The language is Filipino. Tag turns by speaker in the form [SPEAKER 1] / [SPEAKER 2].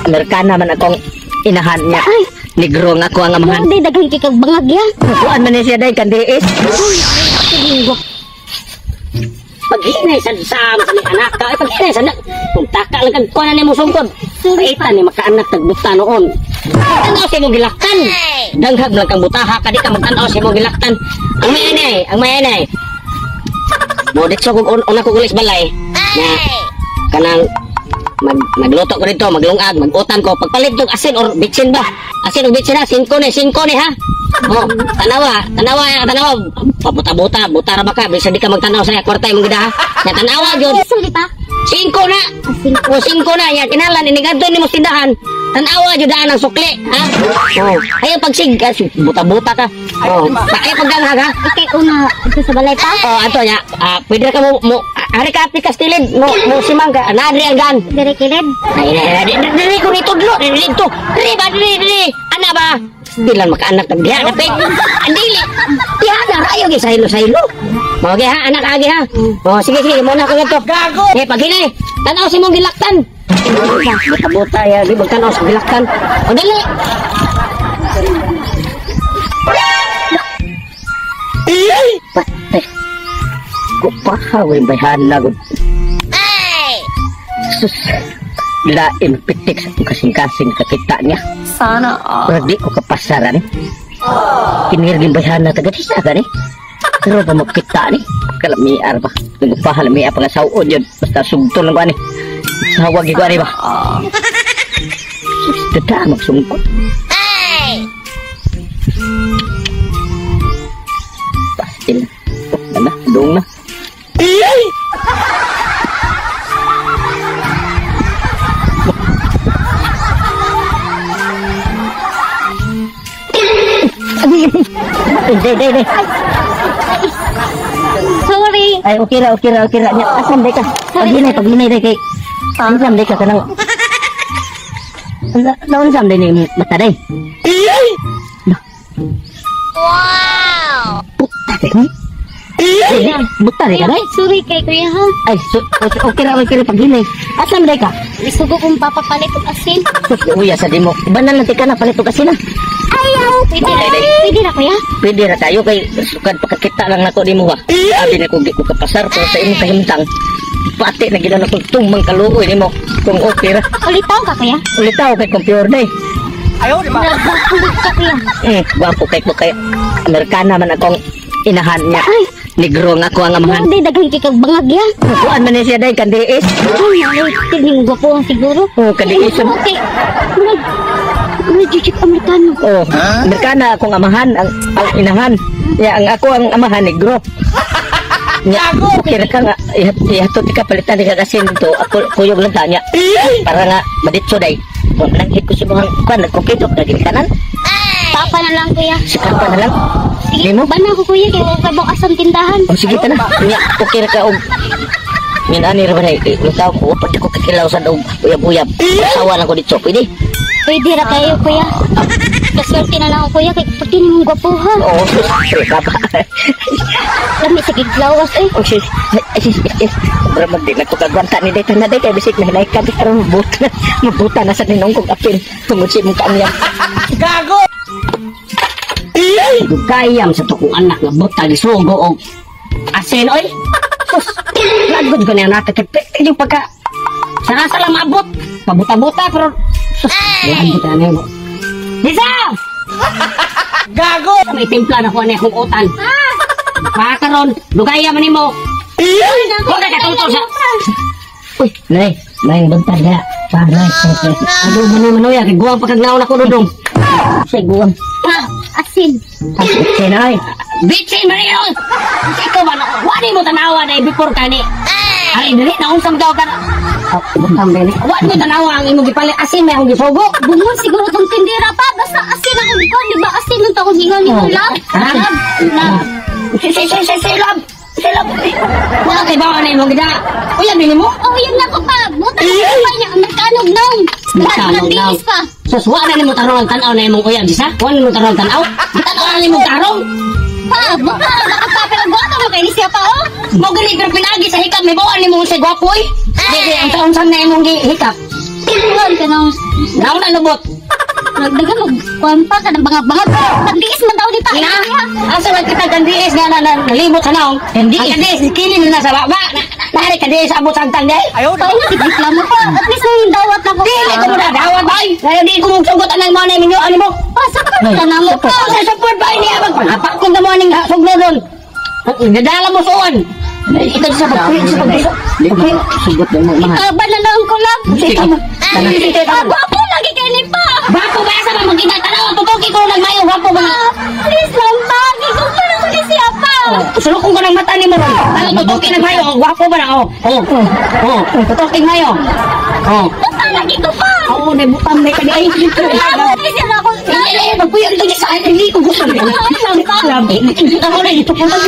[SPEAKER 1] Amerikana man akong inahan niya. Ay, negro nga ako ang amahan.
[SPEAKER 2] Hindi, daghang kikag bangag ya.
[SPEAKER 1] Kuan man niya siya day kandiis. Paghinay sa anak ka, ay paghinay sa anak. Kung taka lang kang kuanan niya mo sungkod. Paitan ni makaanak tagbuta noon. Tanaw siya mo gilaktan. Danghag lang kang butaha ka, di ka magtanaw siya mo gilaktan. Ang mayanay. Modit so kung una ko gulis balay. Na, kanang magluto ko dito, maglungag, magutan ko. Pagpalit ko asin or bitsin ba? Asin or bitsin ha, 5 ni ha. Oh, tanawa. Pabuta-buta, buta ra ba ka? Bisa di ka magtanaw sa kwarta imong gida ha. Ya tanawa jud.
[SPEAKER 2] Suli pa.
[SPEAKER 1] 5 na. O 5 na ya kinalan inigadto nimo tindahan. Tanawa jud daan ang sukli, ha? Oh, ayo pagsig buta-buta ka. Oh, paay pagdanghag ha.
[SPEAKER 2] Okay, una ito sa balay pa.
[SPEAKER 1] Oh, ato ya. Pwede ka mo ari ka aplikas tilid mo simang ka. Anadri ang gan.
[SPEAKER 2] Dire kilid.
[SPEAKER 1] Dili ko nitudlo, dili to. Dili. Ana ba? Bilang makaanak ng diha na peg. Andili. Diha na rayo gi saylo. Mo gi ha, anak agi ha. Oh, sige mo na ko ngadto. Gago. Paghinay. Tanaw si mong gilaktan. Buta ya, di magtanaw sa gilaktan. O dali. Patay. Kupahawin bayhan na gud. Sus. Lain pitik sa kasing-kasing kakita niya.
[SPEAKER 2] Sana
[SPEAKER 1] Pero di ko kapasaran eh. Pinirgin bayhan na taga-tisa ka eh. Pero ba magkita ni? Kalamiar ba? Nagpahalamiar pa nga sa uod yun. Basta sugto lang ba ni? Sa hawag ko ba? Dada magsungkot. Pastil. Ano? Doon na. Deh.
[SPEAKER 2] sorry.
[SPEAKER 1] Ay, okay ra. Nya, asam deh ka. Paghinay deh kay. Asam deh ka kanang. Naon sam deh ni mata deh.
[SPEAKER 2] Wow.
[SPEAKER 1] Puta deh ni. Buta deh ka deh.
[SPEAKER 2] Sorry kay kuya ha.
[SPEAKER 1] Ay, okay ra paghinay. Asam deh ka.
[SPEAKER 2] Isugo kong papapalit og asin.
[SPEAKER 1] Uya sa dimo. Banan lang ka na palit og asin.
[SPEAKER 2] Ayaw. Pwede na kuya.
[SPEAKER 1] Pwede ra tayo kay sukad pakakita lang nako nimo ha. Abi na ko di ko kapasar pero sa imong kahimtang. Pati na gid ko tumbang kaluoy nimo. Kung okay ra.
[SPEAKER 2] Ulitaw ka kuya.
[SPEAKER 1] Ulitaw kay computer day.
[SPEAKER 2] Ayaw di ba? Nagbakulit ka kuya.
[SPEAKER 1] Gwapo kay Amerikana man akong inahan niya.
[SPEAKER 2] Ay.
[SPEAKER 1] Negro nga ako ang amahan.
[SPEAKER 2] Hindi, daghang kikag bangag ya.
[SPEAKER 1] Kuan man niya siya day kandiis.
[SPEAKER 2] Ay, tining gwapo siguro.
[SPEAKER 1] Oh, kandiis.
[SPEAKER 2] Okay. Jujik Amerikano.
[SPEAKER 1] Oh, Amerikana akong amahan ang inahan. Ya ang ako ang amahan negro. Nya, kira ka nga ihatot ka palitan di ka kasin to. Ako kuyog lang tanya. Para nga maditso day. Kung nang hit ko si mga kuan nagkumpleto na gid kanan.
[SPEAKER 2] Papa na lang kuya.
[SPEAKER 1] Sikapa na lang.
[SPEAKER 2] Sige,
[SPEAKER 1] Di mo?
[SPEAKER 2] bana ko kuya kay wala kabang asang tindahan.
[SPEAKER 1] Oh, sige ta na. Nya, okay ra ka og min ani ra ba day. Ikaw ko pati ko kakilaw sa daog. Uyab-uyab. Asawa lang ko dito. Pwede.
[SPEAKER 2] Pwede ra kayo kuya. Kaswerte na lang ako kuya kay pati ni mong gwapo ha.
[SPEAKER 1] Oo, ka ba?
[SPEAKER 2] Lami sa giglawas eh.
[SPEAKER 1] Oh, sis. Sobrang di na ito kagwanta ni Dayta na Dayta. Bisik na hinay ka. Pero mabuta na sa ninong kong apil. Tungod si mong kaanyang. Gago! Kayam sa tukong anak nga buta di sugo o asin, oy. Sus, lagod ko na yung natakit. Yung pagka sarasa lang maabot. Pabuta-buta pero sus, lagod na na yun. Lisa! Gago! May timpla na ko na akong utan. Pakaron, lugaya man nimo. Huwag na katultol sa... Uy, nay, bantay na. Nay. Ano man ya, guwang pagkagnaon ako dudong. Say, guwang.
[SPEAKER 2] Asin.
[SPEAKER 1] Asin, ay. Bitsin man yun! Ikaw man ako, wani mo tanawa na before ka ni. Ay, dili, naunsam daw ka na. Butang beli. Wani mo tanawa ang imong gipalit. Asin may akong gisugo.
[SPEAKER 2] Bungon siguro tong tindera pa. Basta asin ang ikaw. Di ba asin ang takong hingal ni Lab? Lab.
[SPEAKER 1] Lab. Wala kay bawa na imong gida. Uyan din mo?
[SPEAKER 2] Oh, yan na ko pa. Buta ko pa niya. Amerikanog nong.
[SPEAKER 1] Amerikanog nong. Sus, wala na mo tarong ang tanaw na imong uyan. Disa? Wala na mo tarong ang tanaw? Tanaw na imong tarong?
[SPEAKER 2] Pa, buka na ako pa. Pero buka mo kayo ni siya pa, oh.
[SPEAKER 1] Mo gani pero pinagi sa hikap. May bawa ni mo sa gwapoy. Dede, ang taon sam na imong hikap.
[SPEAKER 2] Bukan ka nang
[SPEAKER 1] Ako na lubot.
[SPEAKER 2] Nagdagan mo, kuwan pa ka ng bangag-bangag. Nagdiis man daw ni pa.
[SPEAKER 1] Ina, asa man kita kandiis nga nalimot sa naong. Hindi. Ang kandiis, kilin na sa baba. Nari kandiis sa abot santang day.
[SPEAKER 2] Ayaw na. Reklamo pa. At least nung dawat na ko.
[SPEAKER 1] Dili ko mo na dawat bay. Ngayon di ko mong sugot anang mga na minyo. Ano mo?
[SPEAKER 2] Pasok ka na mo pa.
[SPEAKER 1] Sa support bay niya. Magpanapak ko na mo aning sugno doon. Nadala mo suon. Ito sa pagpiso. Sugot mo mga.
[SPEAKER 2] Bananaon ko lang. Gwapo lagi kayo ni pa.
[SPEAKER 1] Bako ba sa mga magkita-tanaw? Tutuki ko nagmayo. Bako ba?
[SPEAKER 2] Please lang pa. Gigong pa na ko ni siya pa.
[SPEAKER 1] Sulukong ko ng mata ni mo ron. Ano tutuki nagmayo? Gwapo ba na? Tutuki nagmayo.
[SPEAKER 2] Basta lagi ko pa.
[SPEAKER 1] Oo, nabutang may kadi. Ay,
[SPEAKER 2] Please lang ako.
[SPEAKER 1] magpuyo ito sa akin. Hindi ko gusto. Ako na, ito po lang.